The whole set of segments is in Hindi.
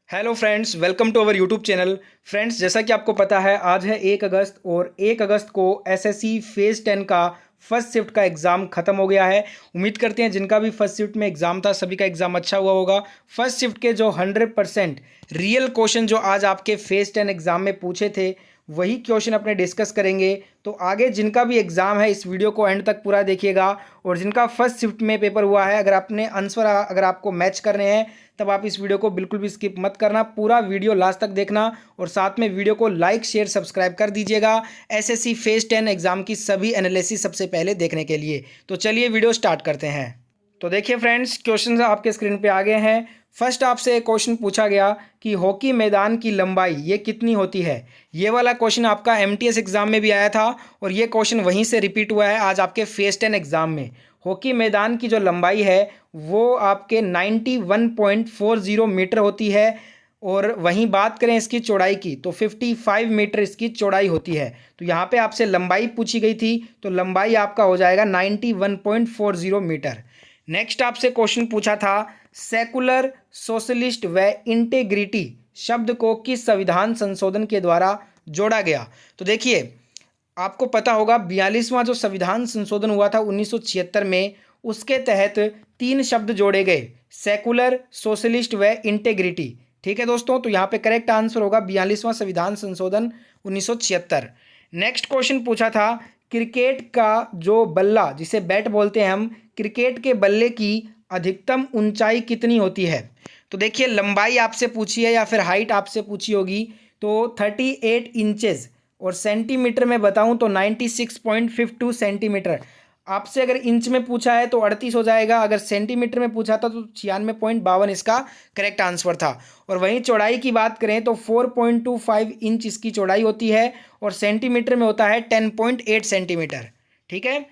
Hello friends, welcome to our YouTube channel. Friends, जैसा कि आपको पता है आज है 1 अगस्त और 1 अगस्त को एसएससी फेज़ 10 का फर्स्ट शिफ्ट का एग्ज़ाम ख़त्म हो गया है। उम्मीद करते हैं जिनका भी फर्स्ट शिफ्ट में एग्ज़ाम था सभी का एग्ज़ाम अच्छा हुआ होगा। फर्स्ट शिफ्ट के जो 100% रियल क्वेश्चन जो आज आपके फेज़ 10 एग्ज़ाम में पूछे थे वही क्वेश्चन अपने डिस्कस करेंगे। तो आगे जिनका भी एग्ज़ाम है इस वीडियो को एंड तक पूरा देखिएगा। और जिनका फर्स्ट शिफ्ट में पेपर हुआ है अगर आपने आंसर अगर आपको मैच करने हैं तब आप इस वीडियो को बिल्कुल भी स्किप मत करना, पूरा वीडियो लास्ट तक देखना और साथ में वीडियो को लाइक शेयर सब्सक्राइब कर दीजिएगा एसएससी फेज़ 10 एग्ज़ाम की सभी एनालिसिस सबसे पहले देखने के लिए। तो चलिए वीडियो स्टार्ट करते हैं। तो देखिए फ्रेंड्स, क्वेश्चन आपके स्क्रीन पे आ गए हैं। फर्स्ट आपसे एक क्वेश्चन पूछा गया कि हॉकी मैदान की लंबाई ये कितनी होती है। ये वाला क्वेश्चन आपका एमटीएस एग्ज़ाम में भी आया था और ये क्वेश्चन वहीं से रिपीट हुआ है आज आपके फेज़ 10 एग्ज़ाम में। हॉकी मैदान की जो लंबाई है वो आपके 91.40 मीटर होती है और वहीं बात करें इसकी चौड़ाई की तो 55 मीटर इसकी चौड़ाई होती है। तो यहाँ पे आपसे लंबाई पूछी गई थी तो लंबाई आपका हो जाएगा 91.40 मीटर। नेक्स्ट आपसे क्वेश्चन पूछा था सेकुलर सोशलिस्ट व इंटेग्रिटी शब्द को किस संविधान संशोधन के द्वारा जोड़ा गया। तो देखिए आपको पता होगा 42वां जो संविधान संशोधन हुआ था 1976 में, उसके तहत 3 शब्द जोड़े गए, सेकुलर सोशलिस्ट व इंटेग्रिटी। ठीक है दोस्तों, तो यहाँ पे करेक्ट आंसर होगा 42वां संविधान संशोधन 1976। नेक्स्ट क्वेश्चन पूछा था क्रिकेट का जो बल्ला जिसे बैट बोलते हैं हम, क्रिकेट के बल्ले की अधिकतम ऊंचाई कितनी होती है। तो देखिए लंबाई आपसे पूछी है या फिर हाइट आपसे पूछी होगी तो 38 इंचेस और सेंटीमीटर में बताऊं तो 96.52 सेंटीमीटर। आपसे अगर इंच में पूछा है तो 38 हो जाएगा, अगर सेंटीमीटर में पूछा था तो 96.52 इसका करेक्ट आंसर था। और वहीं चौड़ाई की बात करें तो 4.25 इंच इसकी चौड़ाई होती है और सेंटीमीटर में होता है 10.8 सेंटीमीटर। ठीक है।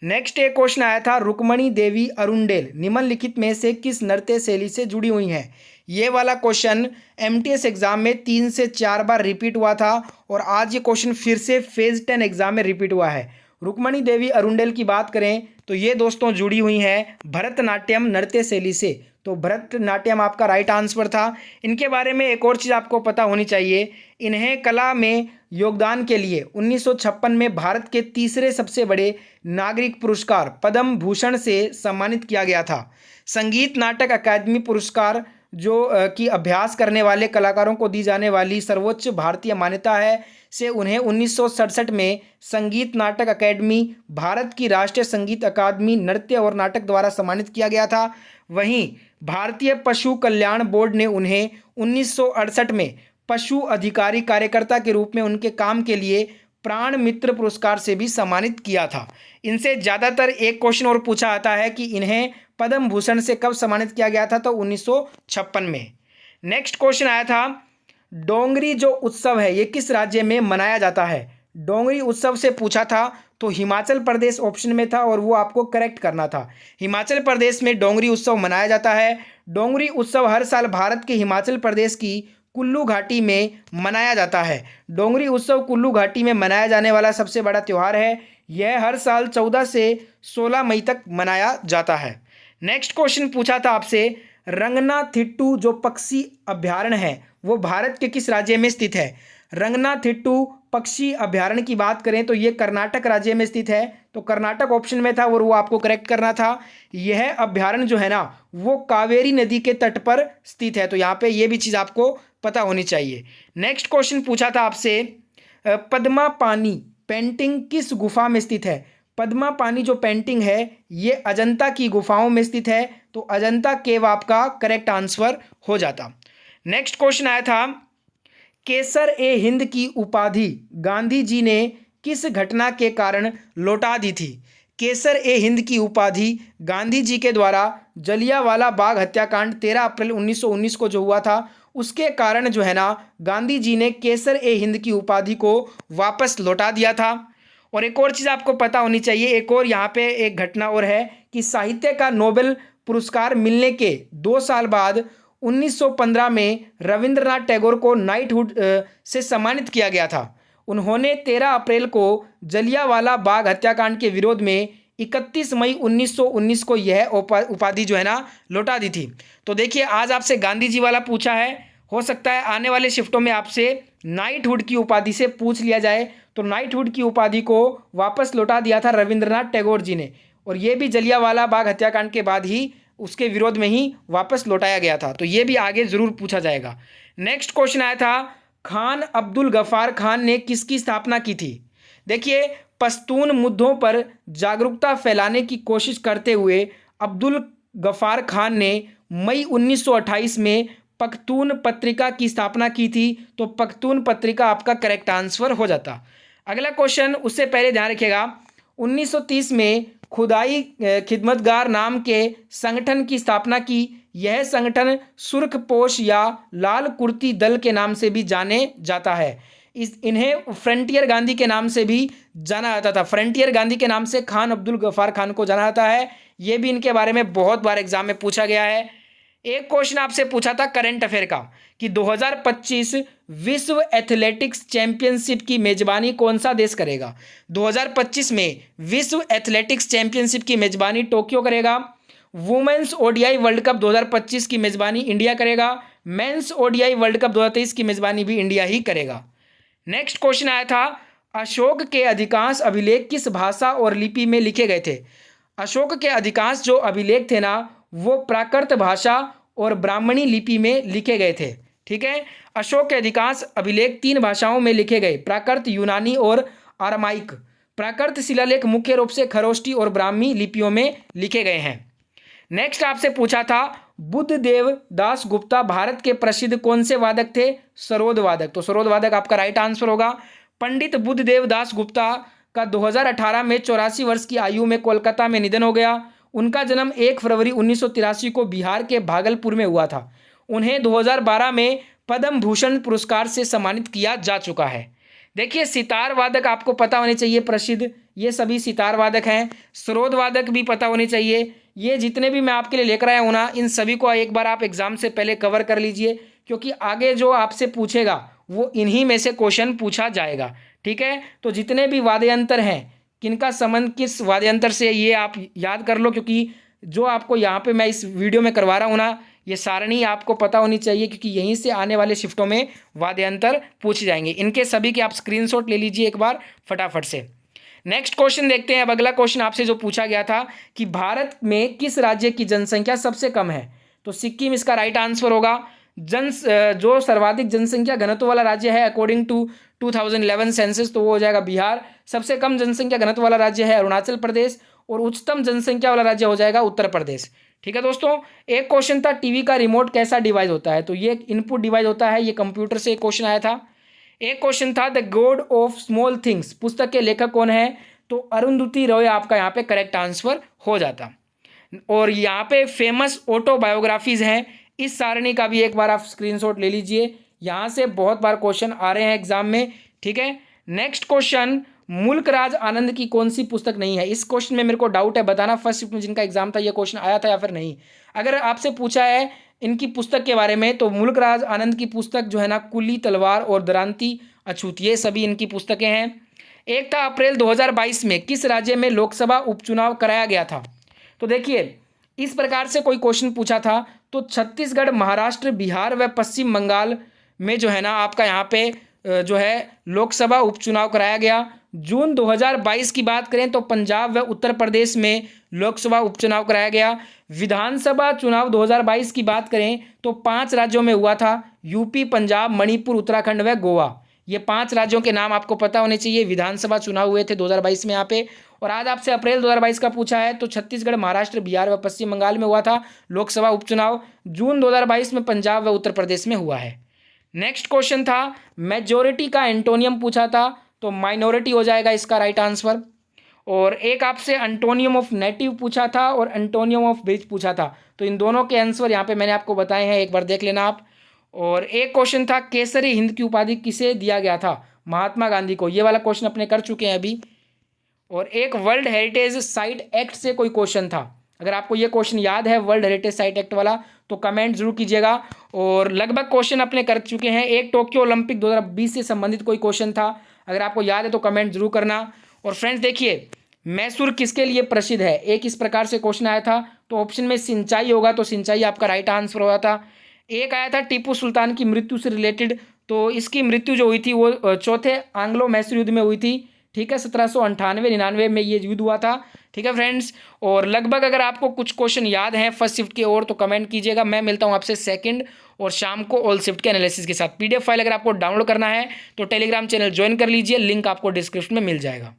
नेक्स्ट एक क्वेश्चन आया था रुक्मणी देवी अरुंडेल निम्नलिखित में से किस नृत्य शैली से जुड़ी हुई हैं। ये वाला क्वेश्चन एमटीएस एग्जाम में 3 से 4 बार रिपीट हुआ था और आज ये क्वेश्चन फिर से फेज़ 10 एग्जाम में रिपीट हुआ है। रुक्मणी देवी अरुंडेल की बात करें तो ये दोस्तों जुड़ी हुई हैं भरतनाट्यम नृत्य शैली से। तो भरतनाट्यम आपका राइट आंसर था। इनके बारे में एक और चीज़ आपको पता होनी चाहिए, इन्हें कला में योगदान के लिए 1956 में भारत के तीसरे सबसे बड़े नागरिक पुरस्कार पद्म भूषण से सम्मानित किया गया था। संगीत नाटक अकादमी पुरस्कार जो कि अभ्यास करने वाले कलाकारों को दी जाने वाली सर्वोच्च भारतीय मान्यता है से उन्हें 1967 में संगीत नाटक अकादमी भारत की राष्ट्रीय संगीत अकादमी नृत्य और नाटक द्वारा सम्मानित किया गया था। वहीं भारतीय पशु कल्याण बोर्ड ने उन्हें 1968 में पशु अधिकारी कार्यकर्ता के रूप में उनके काम के लिए प्राण मित्र पुरस्कार से भी सम्मानित किया था। इनसे ज़्यादातर एक क्वेश्चन और पूछा आता है कि इन्हें पद्म भूषण से कब सम्मानित किया गया था, तो 1956 में। नेक्स्ट क्वेश्चन आया था डोंगरी जो उत्सव है ये किस राज्य में मनाया जाता है। डोंगरी उत्सव से पूछा था तो हिमाचल प्रदेश ऑप्शन में था और वो आपको करेक्ट करना था। हिमाचल प्रदेश में डोंगरी उत्सव मनाया जाता है। डोंगरी उत्सव हर साल भारत के हिमाचल प्रदेश की कुल्लू घाटी में मनाया जाता है। डोंगरी उत्सव कुल्लू घाटी में मनाया जाने वाला सबसे बड़ा त्यौहार है। यह हर साल 14 से 16 मई तक मनाया जाता है। नेक्स्ट क्वेश्चन पूछा था आपसे रंगनाथिट्टू जो पक्षी अभ्यारण्य है वो भारत के किस राज्य में स्थित है। रंगनाथिट्टू पक्षी अभ्यारण्य की बात करें तो ये कर्नाटक राज्य में स्थित है। तो कर्नाटक ऑप्शन में था और वो आपको करेक्ट करना था। यह अभ्यारण्य जो है ना वो कावेरी नदी के तट पर स्थित है। तो यहाँ पे ये भी चीज़ आपको पता होनी चाहिए। नेक्स्ट क्वेश्चन पूछा था आपसे पद्मा पानी पेंटिंग किस गुफा में स्थित है। पद्मा पानी जो पेंटिंग है ये अजंता की गुफाओं में स्थित है। तो अजंता केव आपका करेक्ट आंसर हो जाता। नेक्स्ट क्वेश्चन आया था केसर ए हिंद की उपाधि गांधी जी ने किस घटना के कारण लौटा दी थी। केसर ए हिंद की उपाधि गांधी जी के द्वारा जलियांवाला बाग हत्याकांड 13 अप्रैल 1919 को जो हुआ था उसके कारण जो है ना गांधी जी ने केसर ए हिंद की उपाधि को वापस लौटा दिया था। और एक और चीज़ आपको पता होनी चाहिए, एक और यहाँ पे एक घटना और है कि साहित्य का नोबेल पुरस्कार मिलने के 2 साल बाद 1915 में रविंद्रनाथ टैगोर को नाइटहुड से सम्मानित किया गया था। उन्होंने 13 अप्रैल को जलियांवाला बाग हत्याकांड के विरोध में 31 मई 1919 को यह उपाधि जो है ना लौटा दी थी। तो देखिए आज आपसे गांधी जी वाला पूछा है, हो सकता है आने वाले शिफ्टों में आपसे नाइटहुड की उपाधि से पूछ लिया जाए। तो नाइटहुड की उपाधि को वापस लौटा दिया था रविंद्रनाथ टैगोर जी ने, और ये भी जलियांवाला बाग हत्याकांड के बाद ही उसके विरोध में ही वापस लौटाया गया था। तो ये भी आगे जरूर पूछा जाएगा। नेक्स्ट क्वेश्चन आया था, खान अब्दुल गफ्फार खान ने किसकी स्थापना की थी? देखिए, पश्तून मुद्दों पर जागरूकता फैलाने की कोशिश करते हुए अब्दुल गफ्फार खान ने मई 1928 में पख्तून पत्रिका की स्थापना की थी। तो पख्तून पत्रिका आपका करेक्ट आंसर हो जाता। अगला क्वेश्चन, उससे पहले ध्यान रखिएगा, 1930 में खुदाई खिदमतगार नाम के संगठन की स्थापना की। यह संगठन सुर्खपोश या लाल कुर्ती दल के नाम से भी जाने जाता है। इन्हें फ्रंटियर गांधी के नाम से भी जाना जाता था। फ्रंटियर गांधी के नाम से खान अब्दुल गफ्फार खान को जाना जाता है। ये भी इनके बारे में बहुत बार एग्जाम में पूछा गया है। एक क्वेश्चन आपसे पूछा था करंट अफेयर का कि 2025 विश्व एथलेटिक्स चैंपियनशिप की मेजबानी कौन सा देश करेगा? 2025 में विश्व एथलेटिक्स चैंपियनशिप की मेजबानी टोक्यो करेगा। वुमेन्स ओडीआई वर्ल्ड कप 2025 की मेजबानी इंडिया करेगा। मेंस ओडीआई वर्ल्ड कप 2023 की मेजबानी भी इंडिया ही करेगा। नेक्स्ट क्वेश्चन आया था, अशोक के अधिकांश अभिलेख किस भाषा और लिपि में लिखे गए थे? अशोक के अधिकांश जो अभिलेख थे ना, वो प्राकृत भाषा और ब्राह्मणी लिपि में लिखे गए थे। ठीक है, अशोक के अधिकांश अभिलेख 3 भाषाओं में लिखे गए, प्राकृत, यूनानी और आरामाइक। प्राकृत शिलालेख मुख्य रूप से खरोष्टी और ब्राह्मी लिपियों में लिखे गए हैं। नेक्स्ट आपसे पूछा था, बुद्धदेव दास गुप्ता भारत के प्रसिद्ध कौन से वादक थे? सरोद वादक। तो सरोद वादक आपका राइट आंसर होगा। पंडित बुद्धदेव दास गुप्ता का 2018 में 84 वर्ष की आयु में कोलकाता में निधन हो गया। उनका जन्म 1 फरवरी 1983 को बिहार के भागलपुर में हुआ था। उन्हें 2012 में पद्म भूषण पुरस्कार से सम्मानित किया जा चुका है। देखिए, सितार वादक आपको पता होने चाहिए प्रसिद्ध, ये सभी सितार वादक हैं। सरोद वादक भी पता होने चाहिए। ये जितने भी मैं आपके लिए लेकर आया हूँ ना, इन सभी को एक बार आप एग्जाम से पहले कवर कर लीजिए, क्योंकि आगे जो आपसे पूछेगा वो इन्हीं में से क्वेश्चन पूछा जाएगा। ठीक है, तो जितने भी वाद्यंतर हैं, किनका संबंध किस वाद्यंतर से, ये आप याद कर लो, क्योंकि जो आपको यहाँ पे मैं इस वीडियो में करवा रहा हूँ ना, ये सारणी आपको पता होनी चाहिए, क्योंकि यहीं से आने वाले शिफ्टों में वाद्यंतर पूछे जाएंगे। इनके सभी के आप स्क्रीनशॉट ले लीजिए एक बार फटाफट से। नेक्स्ट क्वेश्चन देखते हैं। अब अगला क्वेश्चन आपसे जो पूछा गया था कि भारत में किस राज्य की जनसंख्या सबसे कम है? तो सिक्किम इसका राइट आंसर होगा। जो सर्वाधिक जनसंख्या घनत्व वाला राज्य है अकॉर्डिंग टू 2011 सेंसस, तो वो हो जाएगा बिहार। सबसे कम जनसंख्या घनत्व वाला राज्य है अरुणाचल प्रदेश, और उच्चतम जनसंख्या वाला राज्य हो जाएगा उत्तर प्रदेश। ठीक है दोस्तों, एक क्वेश्चन था, टीवी का रिमोट कैसा डिवाइस होता है? तो ये इनपुट डिवाइस होता है। ये कंप्यूटर से क्वेश्चन आया था। एक क्वेश्चन था, the God of small things पुस्तक के लेखक कौन है? तो अरुंधति रॉय आपका यहाँ पे करेक्ट आंसर हो जाता। और यहाँ पे फेमस ऑटोबायोग्राफीज हैं। इस सारणी का भी एक बार आप स्क्रीनशॉट ले लीजिए, यहाँ से बहुत बार क्वेश्चन आ रहे हैं एग्जाम में। ठीक है, नेक्स्ट क्वेश्चन, मुल्कराज आनंद की कौन सी पुस्तक नहीं है? इस क्वेश्चन में मेरे को डाउट है, बताना फर्स्ट शिफ्ट में जिनका एग्जाम था ये क्वेश्चन आया था या फिर नहीं। अगर आपसे पूछा है इनकी पुस्तक के बारे में, तो मुल्कराज आनंद की पुस्तक जो है ना, कुली तलवार और दरांती अछूत, ये सभी इनकी पुस्तकें हैं। एक था, अप्रैल 2022 में किस राज्य में लोकसभा उपचुनाव कराया गया था? तो देखिए, इस प्रकार से कोई क्वेश्चन पूछा था तो छत्तीसगढ़, महाराष्ट्र, बिहार व पश्चिम बंगाल में जो है ना आपका यहाँ पे जो है लोकसभा उपचुनाव कराया गया। जून 2022 की बात करें तो पंजाब व उत्तर प्रदेश में लोकसभा उपचुनाव कराया गया। विधानसभा चुनाव 2022 की बात करें तो 5 राज्यों में हुआ था, यूपी, पंजाब, मणिपुर, उत्तराखंड व गोवा। ये 5 राज्यों के नाम आपको पता होने चाहिए। विधानसभा चुनाव हुए थे 2022 में यहाँ पे। और आज आपसे अप्रैल 2022 का पूछा है तो छत्तीसगढ़, महाराष्ट्र, बिहार व पश्चिम बंगाल में हुआ था लोकसभा उपचुनाव। जून 2022 में पंजाब व उत्तर प्रदेश में हुआ है। नेक्स्ट क्वेश्चन था, मेजोरिटी का एंटोनियम पूछा था, तो माइनॉरिटी हो जाएगा इसका राइट आंसर। और एक आपसे एंटोनियम ऑफ नेटिव पूछा था और एंटोनियम ऑफ ब्रिज पूछा था, तो इन दोनों के आंसर यहाँ पे मैंने आपको बताए हैं, एक बार देख लेना आप। और एक क्वेश्चन था, केसरी हिंद की उपाधि किसे दिया गया था? महात्मा गांधी को। ये वाला क्वेश्चन अपने कर चुके हैं अभी। और एक वर्ल्ड हेरिटेज साइट एक्ट से कोई क्वेश्चन था, अगर आपको ये क्वेश्चन याद है वर्ल्ड हेरिटेज साइट एक्ट वाला, तो कमेंट जरूर कीजिएगा। और लगभग क्वेश्चन अपने कर चुके हैं। एक टोक्यो ओलंपिक 2020 से संबंधित कोई क्वेश्चन था, अगर आपको याद है तो कमेंट जरूर करना। और फ्रेंड्स देखिए, मैसूर किसके लिए प्रसिद्ध है? एक इस प्रकार से क्वेश्चन आया था, तो ऑप्शन में सिंचाई होगा, तो सिंचाई आपका राइट आंसर हुआ था। एक आया था टीपू सुल्तान की मृत्यु से रिलेटेड, तो इसकी मृत्यु जो हुई थी वो चौथे एंग्लो मैसूर युद्ध में हुई थी। ठीक है, 1798-99 में ये युद्ध हुआ था। ठीक है फ्रेंड्स, और लगभग अगर आपको कुछ क्वेश्चन याद हैं फर्स्ट शिफ्ट के और तो कमेंट कीजिएगा। मैं मिलता हूं आपसे सेकंड और शाम को ऑल शिफ्ट के एनालिसिस के साथ। पीडीएफ फाइल अगर आपको डाउनलोड करना है तो टेलीग्राम चैनल ज्वाइन कर लीजिए, लिंक आपको डिस्क्रिप्शन में मिल जाएगा।